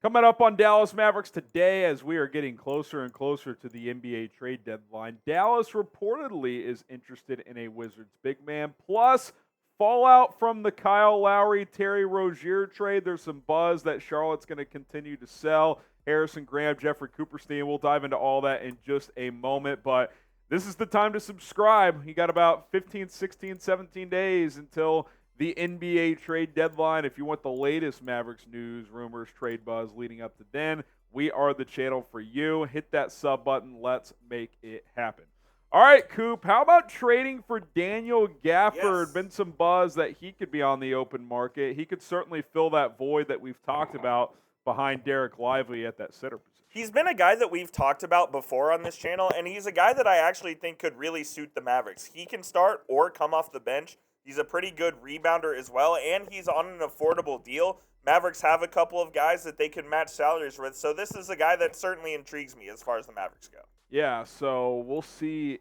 Coming up on Dallas Mavericks today, as we are getting closer and closer to the NBA trade deadline, Dallas reportedly is interested in a Wizards big man, plus fallout from the Kyle Lowry, Terry Rozier trade. There's some buzz that Charlotte's going to continue to sell Harrison Graham, Jeffrey Cooperstein. We'll dive into all that in just a moment, but this is the time to subscribe. You got about 15, 16, 17 days until the NBA trade deadline. If you want the latest Mavericks news, rumors, trade buzz leading up to then, we are the channel for you. Hit that sub button. Let's make it happen. All right, Coop, how about trading for Daniel Gafford? Yes. Been some buzz that he could be on the open market. He could certainly fill that void that we've talked about behind Derek Lively at that center position. He's been a guy that we've talked about before on this channel, and he's a guy that I actually think could really suit the Mavericks. He can start or come off the bench. He's a pretty good rebounder as well, and he's on an affordable deal. Mavericks have a couple of guys that they can match salaries with, so this is a guy that certainly intrigues me as far as the Mavericks go. Yeah, so we'll see,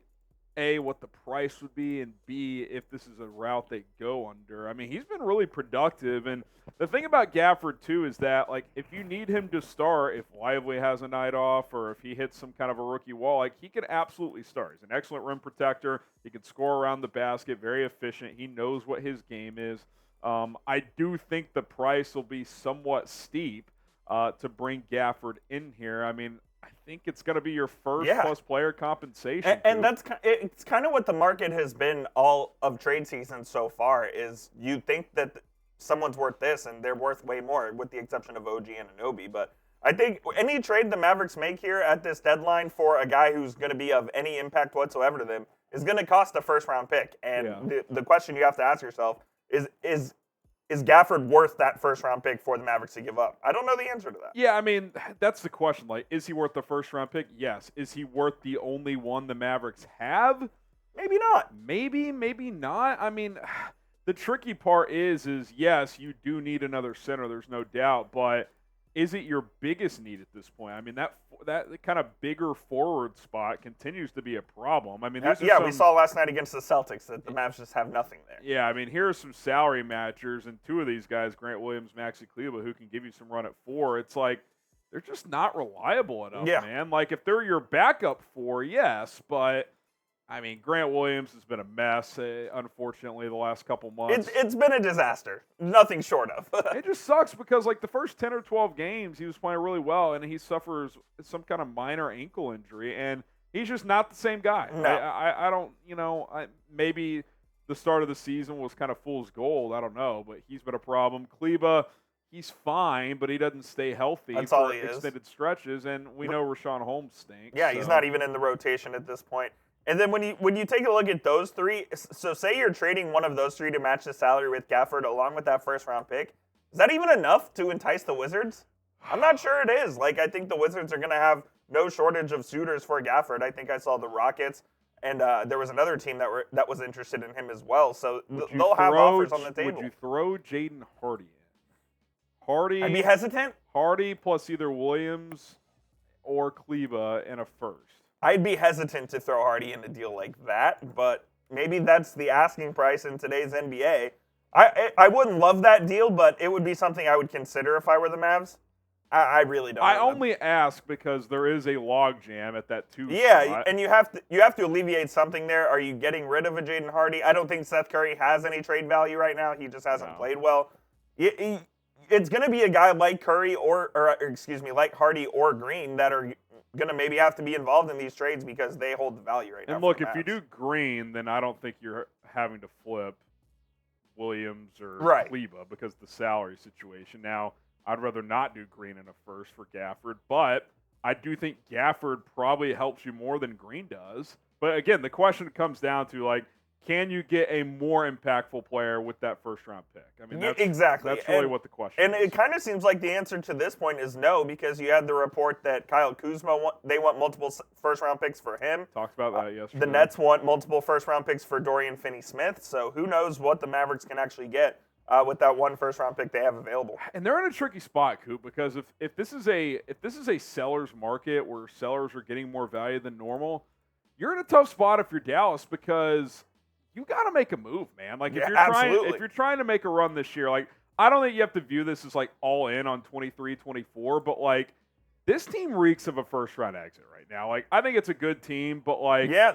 A, what the price would be, and B, if this is a route they go under. I mean, he's been really productive, and the thing about Gafford, too, is that, like, if you need him to start, if Lively has a night off or if he hits some kind of a rookie wall, like, he can absolutely start. He's an excellent rim protector. He can score around the basket, very efficient. He knows what his game is. I do think the price will be somewhat steep to bring Gafford in here. I mean, I think it's going to be your first plus player compensation. And it's kind of what the market has been all of trade season so far is you think that someone's worth this and they're worth way more with the exception of OG and Anunoby. But I think any trade the Mavericks make here at this deadline for a guy who's going to be of any impact whatsoever to them is going to cost a first-round pick. And the question you have to ask yourself is Gafford worth that first-round pick for the Mavericks to give up? I don't know the answer to that. Yeah, I mean, that's the question. Like, is he worth the first-round pick? Yes. Is he worth the only one the Mavericks have? Maybe not. Maybe not. I mean, the tricky part is yes, you do need another center. There's no doubt, but is it your biggest need at this point? I mean, that kind of bigger forward spot continues to be a problem. I mean, we saw last night against the Celtics that the Mavs just have nothing there. Yeah, I mean, here are some salary matchers, and two of these guys, Grant Williams, Maxi Kleber, who can give you some run at 4. It's like they're just not reliable enough, man. Like, if they're your backup 4, yes, but I mean, Grant Williams has been a mess, unfortunately, the last couple months. It's been a disaster. Nothing short of. It just sucks because, like, the first 10 or 12 games, he was playing really well, and he suffers some kind of minor ankle injury, and he's just not the same guy. No. I don't, maybe the start of the season was kind of fool's gold. I don't know, but he's been a problem. Kleba, he's fine, but he doesn't stay healthy for extended stretches, and we know Richaun Holmes stinks. Yeah, he's not even in the rotation at this point. And then when you take a look at those three, so say you're trading one of those three to match the salary with Gafford along with that first-round pick, is that even enough to entice the Wizards? I'm not sure it is. Like, I think the Wizards are going to have no shortage of suitors for Gafford. I think I saw the Rockets, and there was another team that was interested in him as well. So they'll have offers on the table. Would you throw Jaden Hardy in? Hardy? I'd be hesitant. Hardy plus either Williams or Kleba and a first. I'd be hesitant to throw Hardy in a deal like that, but maybe that's the asking price in today's NBA. I wouldn't love that deal, but it would be something I would consider if I were the Mavs. I really don't. I only ask because there is a logjam at that 2 spot. And you have to alleviate something there. Are you getting rid of a Jaden Hardy? I don't think Seth Curry has any trade value right now. He just hasn't played well. It's going to be a guy like Curry like Hardy or Green that are going to maybe have to be involved in these trades because they hold the value right now. And look, if you do Green, then I don't think you're having to flip Williams or Kleba because of the salary situation. Now, I'd rather not do Green in a first for Gafford, but I do think Gafford probably helps you more than Green does. But again, the question comes down to, like, can you get a more impactful player with that first-round pick? I mean, that's really what the question is. And it kind of seems like the answer to this point is no, because you had the report that Kyle Kuzma, they want multiple first-round picks for him. Talked about that yesterday. The Nets want multiple first-round picks for Dorian Finney-Smith, so who knows what the Mavericks can actually get with that one first-round pick they have available. And they're in a tricky spot, Coop, because if this is a seller's market where sellers are getting more value than normal, you're in a tough spot if you're Dallas because you got to make a move, man. Like if you're trying to make a run this year, like I don't think you have to view this as like all in on 23, 24, but like this team reeks of a first round exit right now. Like I think it's a good team, but like Yeah,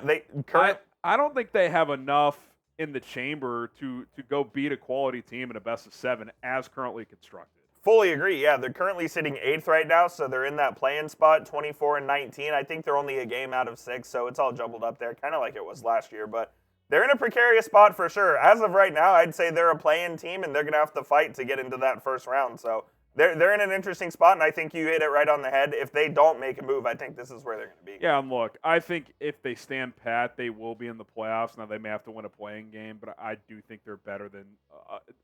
I don't think they have enough in the chamber to go beat a quality team in a best of 7 as currently constructed. fully agree. Yeah, they're currently sitting 8th right now, so they're in that play-in spot, 24-19. I think they're only a game out of 6, so it's all jumbled up there, kind of like it was last year. But they're in a precarious spot for sure. As of right now, I'd say they're a play-in team, and they're going to have to fight to get into that first round. So they're in an interesting spot, and I think you hit it right on the head. If they don't make a move, I think this is where they're going to be. Yeah, and look, I think if they stand pat, they will be in the playoffs. Now, they may have to win a playing game, but I do think they're better than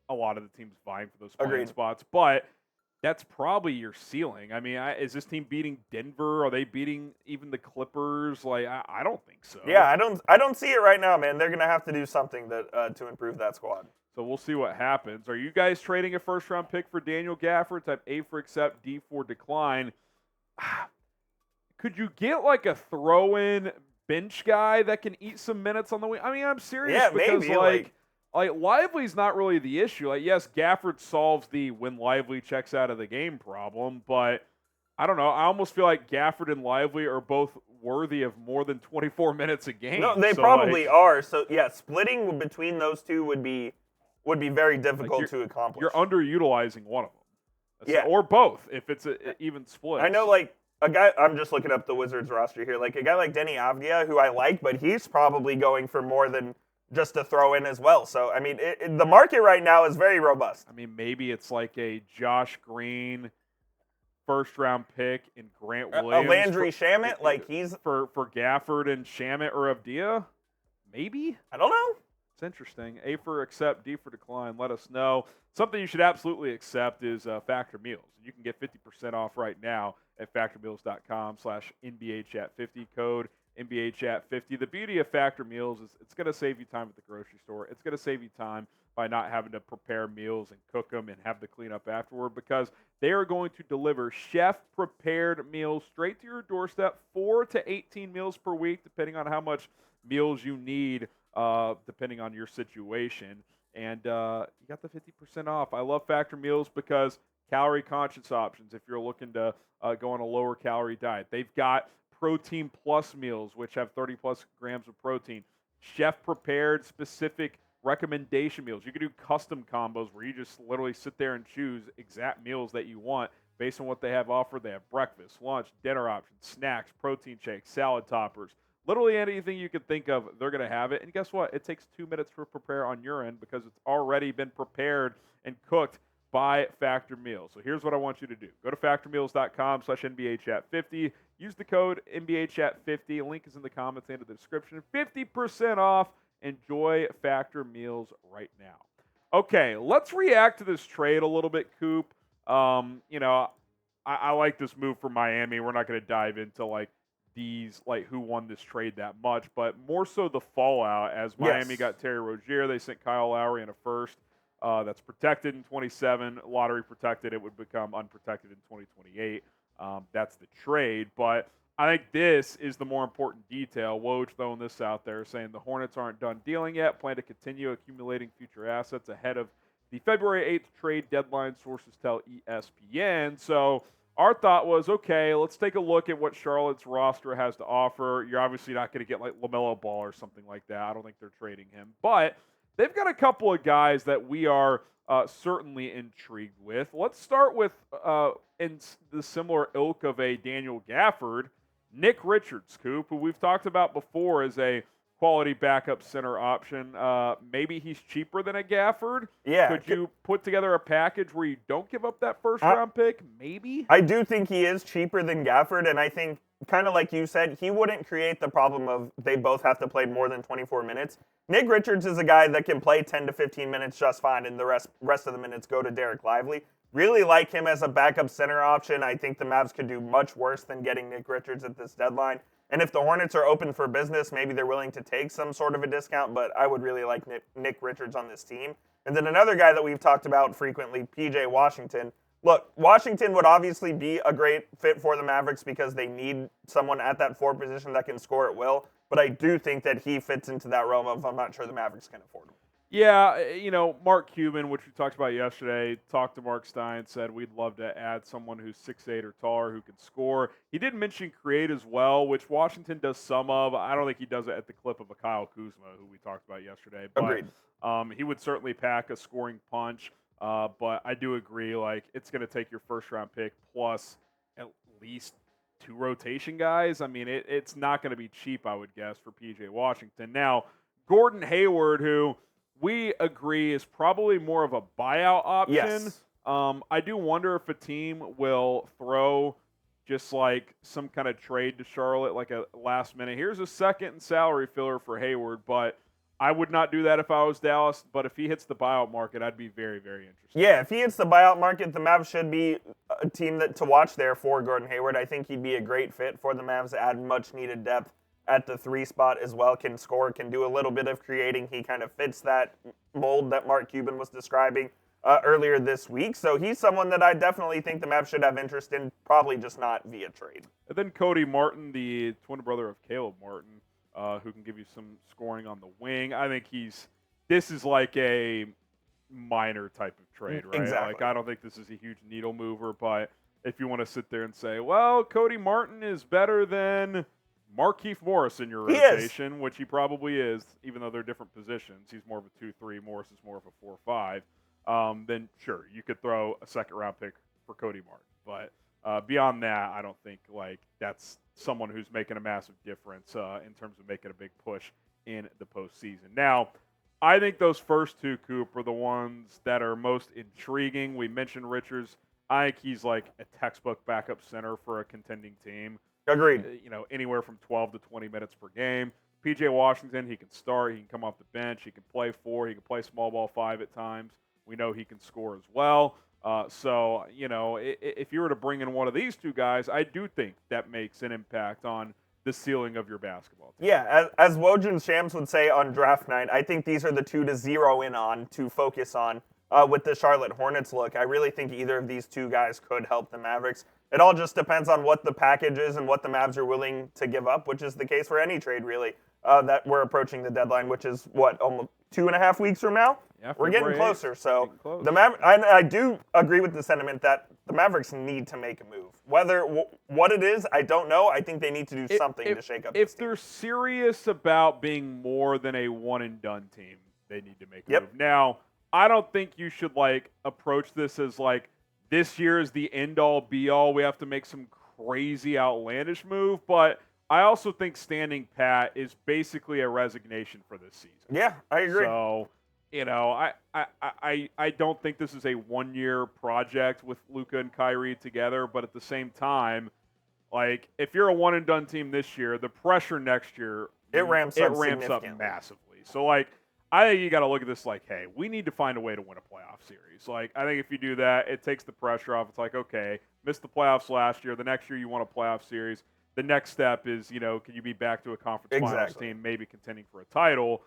a lot of the teams vying for those playing spots. But that's probably your ceiling. I mean, is this team beating Denver? Are they beating even the Clippers? Like, I don't think so. Yeah, I don't see it right now, man. They're going to have to do something to improve that squad. So we'll see what happens. Are you guys trading a first-round pick for Daniel Gafford? Type A for accept, D for decline. Could you get like a throw-in bench guy that can eat some minutes on the wing? I mean, I'm serious because maybe, like Lively's not really the issue. Like, yes, Gafford solves the when Lively checks out of the game problem, but I don't know. I almost feel like Gafford and Lively are both worthy of more than 24 minutes a game. No, they probably are. So yeah, splitting between those two would be very difficult to accomplish. You're underutilizing one of them. Or both, if it's an even split. I know, like, a guy, I'm just looking up the Wizards roster here, like a guy like Denny Avdia, who I like, but he's probably going for more than just a throw in as well. So, I mean, the market right now is very robust. I mean, maybe it's like a Josh Green first-round pick and Grant Williams. Landry Shamet, like he's... For Gafford and Shamet or Avdia? Maybe? I don't know. It's interesting. A for accept, D for decline. Let us know. Something you should absolutely accept is Factor Meals. You can get 50% off right now at factormeals.com/NBAchat50. Code NBAchat50. The beauty of Factor Meals is it's going to save you time at the grocery store. It's going to save you time by not having to prepare meals and cook them and have the cleanup afterward, because they are going to deliver chef-prepared meals straight to your doorstep, 4 to 18 meals per week, depending on how much meals you need, depending on your situation. And you got the 50% off. I love Factor Meals because calorie-conscious options if you're looking to go on a lower-calorie diet. They've got Protein Plus meals, which have 30-plus grams of protein. Chef-prepared, specific recommendation meals. You can do custom combos where you just literally sit there and choose exact meals that you want based on what they have offered. They have breakfast, lunch, dinner options, snacks, protein shakes, salad toppers. Literally anything you can think of, they're going to have it. And guess what? It takes 2 minutes to prepare on your end because it's already been prepared and cooked by Factor Meals. So here's what I want you to do. Go to factormeals.com/NBAchat50. Use the code NBAchat50. Link is in the comments and in the description. 50% off. Enjoy Factor Meals right now. Okay, let's react to this trade a little bit, Coop. I like this move for Miami. We're not going to dive into who won this trade that much, but more so the fallout as Miami got Terry Rozier. They sent Kyle Lowry in a first that's protected in 27, lottery protected. It would become unprotected in 2028. That's the trade, but I think this is the more important detail. Woj throwing this out there saying the Hornets aren't done dealing yet, plan to continue accumulating future assets ahead of the February 8th trade deadline, sources tell ESPN. So our thought was, okay, let's take a look at what Charlotte's roster has to offer. You're obviously not going to get like LaMelo Ball or something like that. I don't think they're trading him. But they've got a couple of guys that we are certainly intrigued with. Let's start with, in the similar ilk of a Daniel Gafford, Nick Richards, Coop, who we've talked about before as a quality backup center option. Maybe he's cheaper than a Gafford. Yeah. Could you put together a package where you don't give up that first-round pick? Maybe. I do think he is cheaper than Gafford, and I think, kind of like you said, he wouldn't create the problem of they both have to play more than 24 minutes. Nick Richards is a guy that can play 10 to 15 minutes just fine, and the rest of the minutes go to Derek Lively. Really like him as a backup center option. I think the Mavs could do much worse than getting Nick Richards at this deadline. And if the Hornets are open for business, maybe they're willing to take some sort of a discount, but I would really like Nick Richards on this team. And then another guy that we've talked about frequently, PJ Washington. Look, Washington would obviously be a great fit for the Mavericks because they need someone at that 4 position that can score at will, but I do think that he fits into that realm of I'm not sure the Mavericks can afford him. Yeah, Mark Cuban, which we talked about yesterday, talked to Mark Stein, said we'd love to add someone who's 6'8" or taller who can score. He did mention create as well, which Washington does some of. I don't think he does it at the clip of a Kyle Kuzma, who we talked about yesterday. But Agreed. he would certainly pack a scoring punch. But I do agree, it's going to take your first-round pick plus at least 2 rotation guys. I mean, it's not going to be cheap, I would guess, for P.J. Washington. Now, Gordon Hayward, who we agree is probably more of a buyout option. Yes. I do wonder if a team will throw just some kind of trade to Charlotte, like a last minute. Here's a second salary filler for Hayward, but I would not do that if I was Dallas. But if he hits the buyout market, I'd be very, very interested. Yeah, if he hits the buyout market, the Mavs should be a team to watch there for Gordon Hayward. I think he'd be a great fit for the Mavs to add much needed depth at the 3 spot as well, can score, can do a little bit of creating. He kind of fits that mold that Mark Cuban was describing earlier this week. So he's someone that I definitely think the Mavs should have interest in, probably just not via trade. And then Cody Martin, the twin brother of Caleb Martin, who can give you some scoring on the wing. I think this is like a minor type of trade, right? Exactly. I don't think this is a huge needle mover, but if you want to sit there and say, well, Cody Martin is better than Markieff Morris in your rotation, which he probably is, even though they're different positions. He's more of a 2-3. Morris is more of a 4-5. Then sure, you could throw a second-round pick for Cody Martin. But beyond that, I don't think that's someone who's making a massive difference in terms of making a big push in the postseason. Now, I think those first 2, Coop, are the ones that are most intriguing. We mentioned Richards. I think he's like a textbook backup center for a contending team. Agreed. Anywhere from 12 to 20 minutes per game. P.J. Washington, he can start. He can come off the bench. He can play 4. He can play small ball 5 at times. We know he can score as well. So, if you were to bring in one of these 2 guys, I do think that makes an impact on the ceiling of your basketball team. Yeah, as Woj Shams would say on draft night, I think these are the 2 to zero in on, to focus on with the Charlotte Hornets look. I really think either of these 2 guys could help the Mavericks. It all just depends on what the package is and what the Mavs are willing to give up, which is the case for any trade, really, that we're approaching the deadline, which is, almost 2.5 weeks from now? Yeah, we're getting closer. So close. I do agree with the sentiment that the Mavericks need to make a move. What it is, I don't know. I think they need to do something to shake up this If team. they're serious about being more than a one-and-done team, they need to make a move. Now, I don't think you should approach this as this year is the end-all, be-all. We have to make some crazy, outlandish move. But I also think standing pat is basically a resignation for this season. Yeah, I agree. So, I don't think this is a one-year project with Luka and Kyrie together. But at the same time, if you're a one-and-done team this year, the pressure next year it ramps up massively. So, I think you got to look at this hey, we need to find a way to win a playoff series. I think if you do that, it takes the pressure off. It's okay, missed the playoffs last year. The next year you want a playoff series. The next step is, can you be back to a conference finals team, maybe contending for a title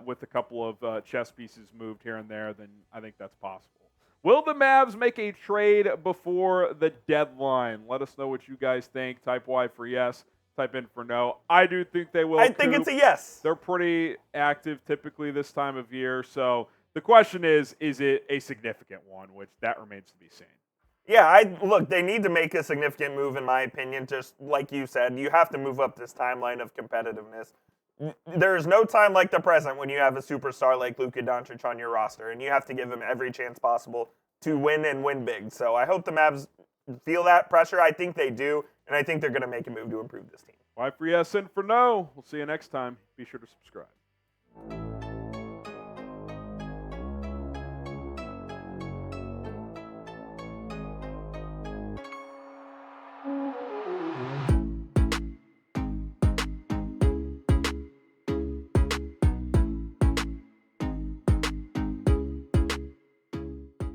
with a couple of chess pieces moved here and there, then I think that's possible. Will the Mavs make a trade before the deadline? Let us know what you guys think. Type Y for yes. Type in for no. I do think they will. I think it's a yes. They're pretty active typically this time of year. So the question is it a significant one, which that remains to be seen. Yeah, look, they need to make a significant move, in my opinion. Just like you said, you have to move up this timeline of competitiveness. There is no time like the present when you have a superstar like Luka Doncic on your roster, and you have to give him every chance possible to win and win big. So I hope the Mavs feel that pressure. I think they do, and I think they're going to make a move to improve this team. Y for yes and for no. We'll see you next time. Be sure to subscribe.